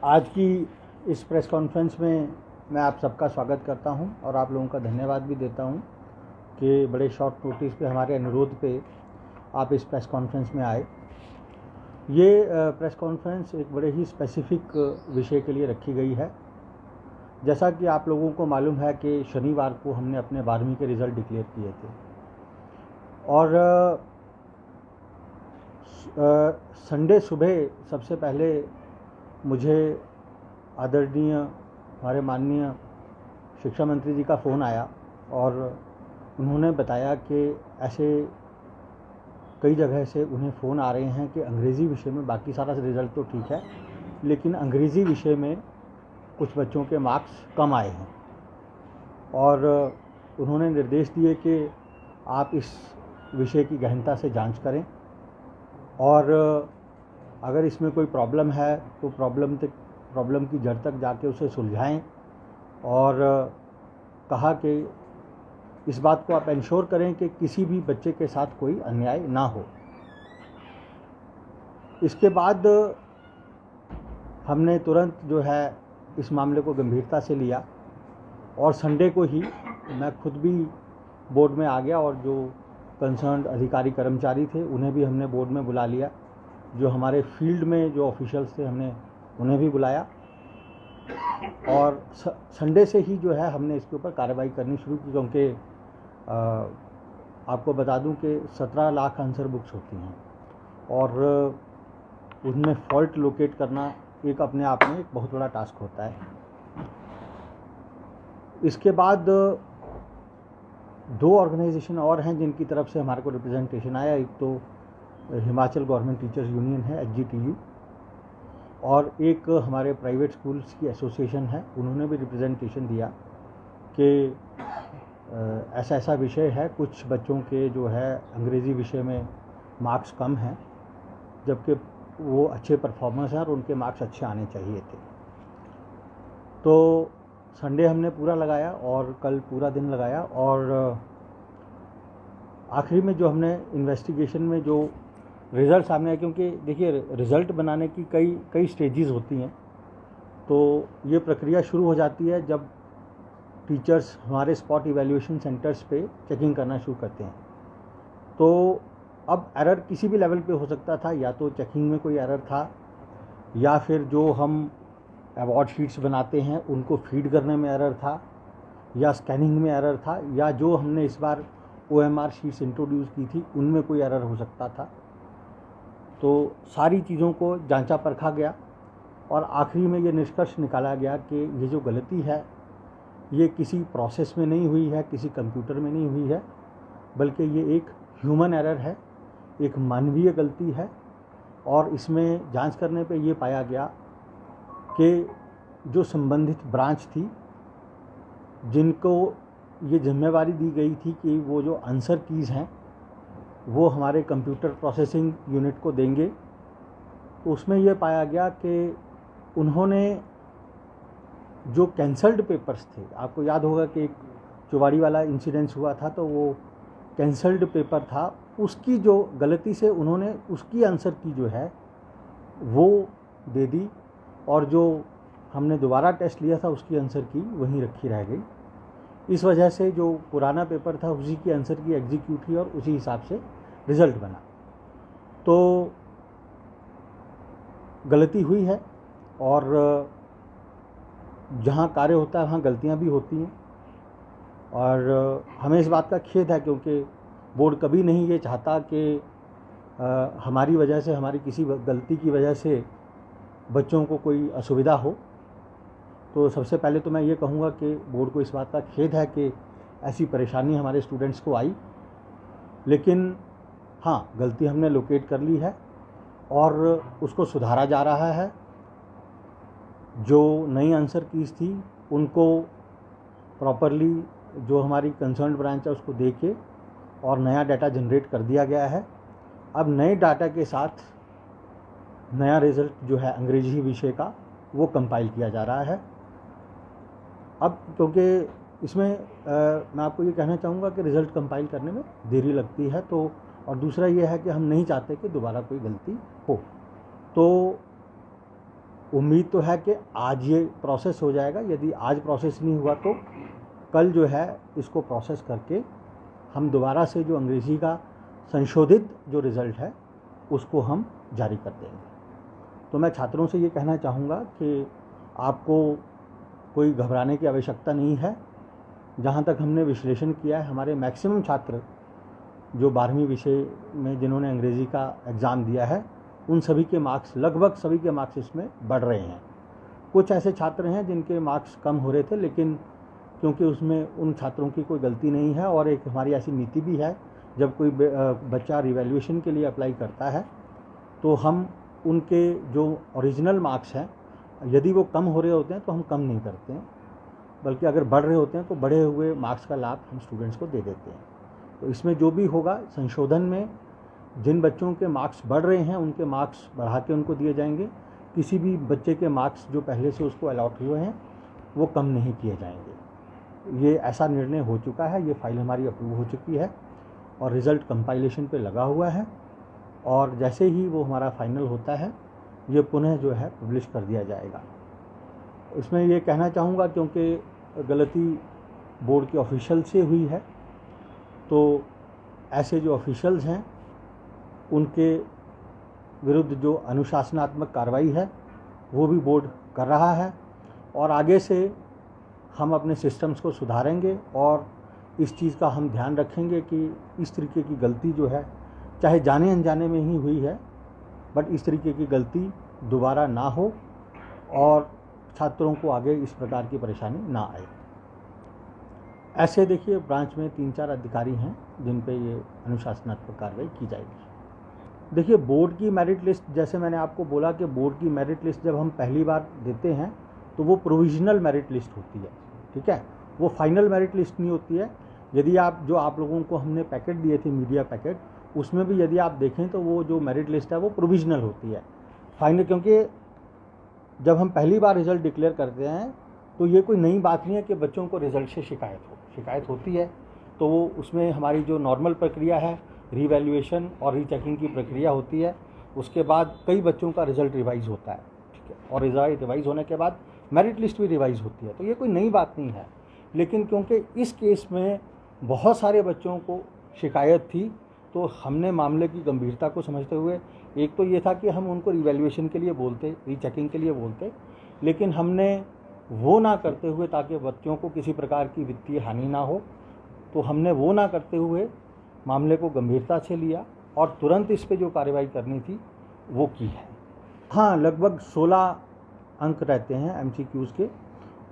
आज की इस प्रेस कॉन्फ्रेंस में मैं आप सबका स्वागत करता हूं और आप लोगों का धन्यवाद भी देता हूं कि बड़े शॉर्ट नोटिस पे हमारे अनुरोध पे आप इस प्रेस कॉन्फ्रेंस में आए। ये प्रेस कॉन्फ्रेंस एक बड़े ही स्पेसिफिक विषय के लिए रखी गई है। जैसा कि आप लोगों को मालूम है कि शनिवार को हमने अपने 12वीं के रिज़ल्ट डिक्लेयर किए थे और संडे सुबह सबसे पहले मुझे आदरणीय हमारे माननीय शिक्षा मंत्री जी का फ़ोन आया और उन्होंने बताया कि ऐसे कई जगह से उन्हें फ़ोन आ रहे हैं कि अंग्रेज़ी विषय में बाकी सारा रिज़ल्ट तो ठीक है, लेकिन अंग्रेज़ी विषय में कुछ बच्चों के मार्क्स कम आए हैं और उन्होंने निर्देश दिए कि आप इस विषय की गहनता से जांच करें और अगर इसमें कोई प्रॉब्लम है तो प्रॉब्लम की जड़ तक जाके उसे सुलझाएं और कहा कि इस बात को आप इंश्योर करें कि किसी भी बच्चे के साथ कोई अन्याय ना हो। इसके बाद हमने तुरंत जो है इस मामले को गंभीरता से लिया और संडे को ही मैं खुद भी बोर्ड में आ गया और जो कंसर्न्ड अधिकारी कर्मचारी थे उन्हें भी हमने बोर्ड में बुला लिया। जो हमारे फील्ड में जो ऑफिशियल्स थे हमने उन्हें भी बुलाया और संडे से ही जो है हमने इसके ऊपर कार्रवाई करनी शुरू की, क्योंकि आपको बता दूं कि 17 लाख आंसर बुक्स होती हैं और उनमें फॉल्ट लोकेट करना एक अपने आप में एक बहुत बड़ा टास्क होता है। इसके बाद दो ऑर्गेनाइजेशन और हैं जिनकी तरफ से हमारे को रिप्रेजेंटेशन आया। एक तो हिमाचल गवर्नमेंट टीचर्स यूनियन है HGTU और एक हमारे प्राइवेट स्कूल्स की एसोसिएशन है, उन्होंने भी रिप्रेजेंटेशन दिया कि ऐसा विषय है, कुछ बच्चों के जो है अंग्रेज़ी विषय में मार्क्स कम हैं जबकि वो अच्छे परफॉर्मेंस हैं और उनके मार्क्स अच्छे आने चाहिए थे। तो संडे हमने पूरा लगाया और कल पूरा दिन लगाया और आखिरी में जो हमने इन्वेस्टिगेशन में जो रिज़ल्ट सामने आया, क्योंकि देखिए रिज़ल्ट बनाने की कई स्टेजेस होती हैं, तो ये प्रक्रिया शुरू हो जाती है जब टीचर्स हमारे स्पॉट इवैल्यूएशन सेंटर्स पे चेकिंग करना शुरू करते हैं। तो अब एरर किसी भी लेवल पे हो सकता था, या तो चेकिंग में कोई एरर था या फिर जो हम अवार्ड शीट्स बनाते हैं उनको फीड करने में एरर था या स्कैनिंग में एरर था या जो हमने इस बार OMR शीट्स इंट्रोड्यूस की थी उनमें कोई एरर हो सकता था। तो सारी चीज़ों को जांचा परखा गया और आखिरी में ये निष्कर्ष निकाला गया कि ये जो गलती है ये किसी प्रोसेस में नहीं हुई है, किसी कंप्यूटर में नहीं हुई है, बल्कि ये एक ह्यूमन एरर है, एक मानवीय गलती है। और इसमें जांच करने पे ये पाया गया कि जो संबंधित ब्रांच थी जिनको ये जिम्मेवारी दी गई थी कि वो जो आंसर कीज़ हैं वो हमारे कंप्यूटर प्रोसेसिंग यूनिट को देंगे, तो उसमें ये पाया गया कि उन्होंने जो कैंसल्ड पेपर्स थे, आपको याद होगा कि एक चुवाड़ी वाला इंसिडेंस हुआ था, तो वो कैंसल्ड पेपर था, उसकी जो गलती से उन्होंने उसकी आंसर की जो है वो दे दी और जो हमने दोबारा टेस्ट लिया था उसकी आंसर की वहीं रखी रह गई। इस वजह से जो पुराना पेपर था उसी की आंसर की एग्जीक्यूट हुई और उसी हिसाब से रिज़ल्ट बना। तो गलती हुई है और जहाँ कार्य होता है वहाँ गलतियाँ भी होती हैं और हमें इस बात का खेद है, क्योंकि बोर्ड कभी नहीं ये चाहता कि हमारी वजह से, हमारी किसी गलती की वजह से बच्चों को कोई असुविधा हो। तो सबसे पहले तो मैं ये कहूँगा कि बोर्ड को इस बात का खेद है कि ऐसी परेशानी हमारे स्टूडेंट्स को आई, लेकिन हाँ, गलती हमने लोकेट कर ली है और उसको सुधारा जा रहा है। जो नई आंसर कीज़ थी उनको प्रॉपरली जो हमारी कंसर्न्ड ब्रांच है उसको दे के और नया डाटा जनरेट कर दिया गया है। अब नए डाटा के साथ नया रिज़ल्ट जो है अंग्रेजी विषय का वो कंपाइल किया जा रहा है। अब क्योंकि इसमें मैं आपको ये कहना चाहूँगा कि रिज़ल्ट कंपाइल करने में देरी लगती है, तो और दूसरा ये है कि हम नहीं चाहते कि दोबारा कोई गलती हो। तो उम्मीद तो है कि आज ये प्रोसेस हो जाएगा। यदि आज प्रोसेस नहीं हुआ तो कल जो है इसको प्रोसेस करके हम दोबारा से जो अंग्रेज़ी का संशोधित जो रिज़ल्ट है उसको हम जारी कर देंगे। तो मैं छात्रों से ये कहना चाहूँगा कि आपको कोई घबराने की आवश्यकता नहीं है। जहाँ तक हमने विश्लेषण किया है, हमारे मैक्सिमम छात्र जो 12वीं विषय में जिन्होंने अंग्रेज़ी का एग्ज़ाम दिया है, उन सभी के मार्क्स, लगभग सभी के मार्क्स इसमें बढ़ रहे हैं। कुछ ऐसे छात्र हैं जिनके मार्क्स कम हो रहे थे, लेकिन क्योंकि उसमें उन छात्रों की कोई गलती नहीं है और एक हमारी ऐसी नीति भी है, जब कोई बच्चा रिवैल्यूएशन के लिए अप्लाई करता है तो हम उनके जो ओरिजिनल मार्क्स हैं, यदि वो कम हो रहे होते हैं तो हम कम नहीं करते हैं, बल्कि अगर बढ़ रहे होते हैं तो बढ़े हुए मार्क्स का लाभ हम स्टूडेंट्स को दे देते हैं। तो इसमें जो भी होगा संशोधन में जिन बच्चों के मार्क्स बढ़ रहे हैं उनके मार्क्स बढ़ा के उनको दिए जाएंगे। किसी भी बच्चे के मार्क्स जो पहले से उसको अलॉट हुए हैं वो कम नहीं किए जाएंगे। ये ऐसा निर्णय हो चुका है, ये फाइल हमारी अप्रूव हो चुकी है और रिज़ल्ट कंपाइलेशन पे लगा हुआ है और जैसे ही वो हमारा फाइनल होता है ये पुनः जो है पब्लिश कर दिया जाएगा। इसमें ये कहना चाहूँगा क्योंकि गलती बोर्ड के ऑफिशियल से हुई है, तो ऐसे जो ऑफिशियल्स हैं उनके विरुद्ध जो अनुशासनात्मक कार्रवाई है वो भी बोर्ड कर रहा है और आगे से हम अपने सिस्टम्स को सुधारेंगे और इस चीज़ का हम ध्यान रखेंगे कि इस तरीके की गलती जो है, चाहे जाने अनजाने में ही हुई है, बट इस तरीके की गलती दोबारा ना हो और छात्रों को आगे इस प्रकार की परेशानी ना आए। ऐसे देखिए ब्रांच में 3-4 अधिकारी हैं जिन पे ये अनुशासनात्मक कार्रवाई की जाएगी। देखिए बोर्ड की मेरिट लिस्ट, जैसे मैंने आपको बोला कि बोर्ड की मेरिट लिस्ट जब हम पहली बार देते हैं तो वो प्रोविजनल मेरिट लिस्ट होती है, ठीक है, वो फाइनल मेरिट लिस्ट नहीं होती है। यदि आप जो आप लोगों को हमने पैकेट दिए थे, मीडिया पैकेट, उसमें भी यदि आप देखें तो वो जो मेरिट लिस्ट है वो प्रोविजनल होती है। फाइनल, क्योंकि जब हम पहली बार रिज़ल्ट डिक्लेयर करते हैं तो ये कोई नई बात नहीं है कि बच्चों को रिज़ल्ट से शिकायत होती है, तो वो उसमें हमारी जो नॉर्मल प्रक्रिया है, रीवैल्यूएशन और रीचेकिंग की प्रक्रिया होती है। उसके बाद कई बच्चों का रिज़ल्ट रिवाइज़ होता है, ठीक है, और रिवाइज़ होने के बाद मेरिट लिस्ट भी रिवाइज़ होती है, तो ये कोई नई बात नहीं है। लेकिन क्योंकि इस केस में बहुत सारे बच्चों को शिकायत थी, तो हमने मामले की गंभीरता को समझते हुए, एक तो ये था कि हम उनको रिवैल्यूएशन के लिए बोलते, रीचेकिंग के लिए बोलते, लेकिन हमने वो ना करते हुए, ताकि बच्चों को किसी प्रकार की वित्तीय हानि ना हो, तो हमने वो ना करते हुए मामले को गंभीरता से लिया और तुरंत इस पे जो कार्रवाई करनी थी वो की है। हाँ, लगभग 16 अंक रहते हैं MCQs के,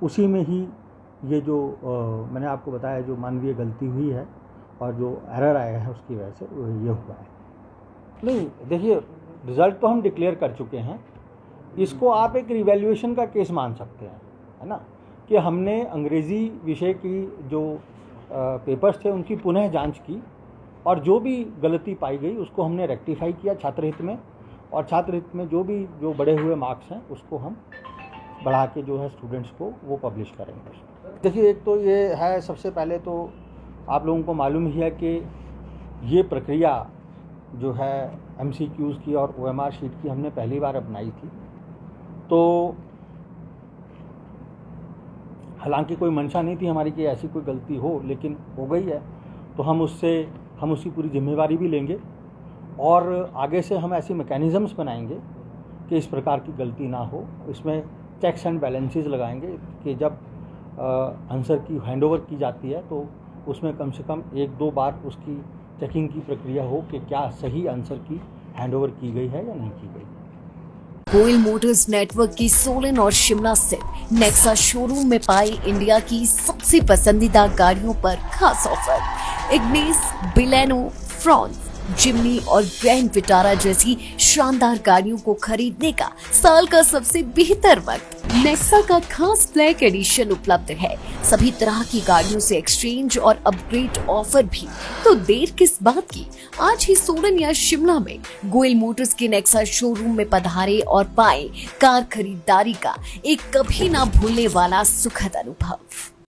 उसी में ही ये जो मैंने आपको बताया जो मानवीय गलती हुई है और जो एरर आया है उसकी वजह से ये हुआ है। नहीं, देखिए रिज़ल्ट तो हम डिक्लेयर कर चुके हैं, इसको आप एक रिवैल्यूएशन का केस मान सकते हैं, है ना, कि हमने अंग्रेज़ी विषय की जो पेपर्स थे उनकी पुनः जांच की और जो भी गलती पाई गई उसको हमने रेक्टिफाई किया छात्र हित में, और छात्र हित में जो बढ़े हुए मार्क्स हैं उसको हम बढ़ा के जो है स्टूडेंट्स को वो पब्लिश करेंगे। देखिए, एक तो ये है, सबसे पहले तो आप लोगों को मालूम ही है कि ये प्रक्रिया जो है MCQs की और OMR शीट की हमने पहली बार अपनाई थी, तो हालांकि कोई मंशा नहीं थी हमारी कि ऐसी कोई गलती हो, लेकिन हो गई है, तो हम उसकी पूरी जिम्मेवारी भी लेंगे और आगे से हम ऐसी मैकेनिज़म्स बनाएंगे कि इस प्रकार की गलती ना हो। इसमें चेक्स एंड बैलेंसेस लगाएंगे कि जब आंसर की हैंडओवर की जाती है तो उसमें कम से कम 1-2 बार उसकी चेकिंग की प्रक्रिया हो कि क्या सही आंसर की हैंडओवर की गई है या नहीं की गई। गोयल मोटर्स नेटवर्क की सोलन और शिमला स्थित नेक्सा शोरूम में पाई इंडिया की सबसे पसंदीदा गाड़ियों पर खास ऑफर। इग्निस, बिलेनो, फ्रॉन्स, जिम्नी और ग्रैंड विटारा जैसी शानदार गाड़ियों को खरीदने का साल का सबसे बेहतर वक्त। नेक्सा का खास ब्लैक एडिशन उपलब्ध है। सभी तरह की गाड़ियों से एक्सचेंज और अपग्रेड ऑफर भी, तो देर किस बात की, आज ही सोलन या शिमला में गोयल मोटर्स के नेक्सा शोरूम में पधारे और पाएं कार खरीदारी का एक कभी ना भूलने वाला सुखद अनुभव।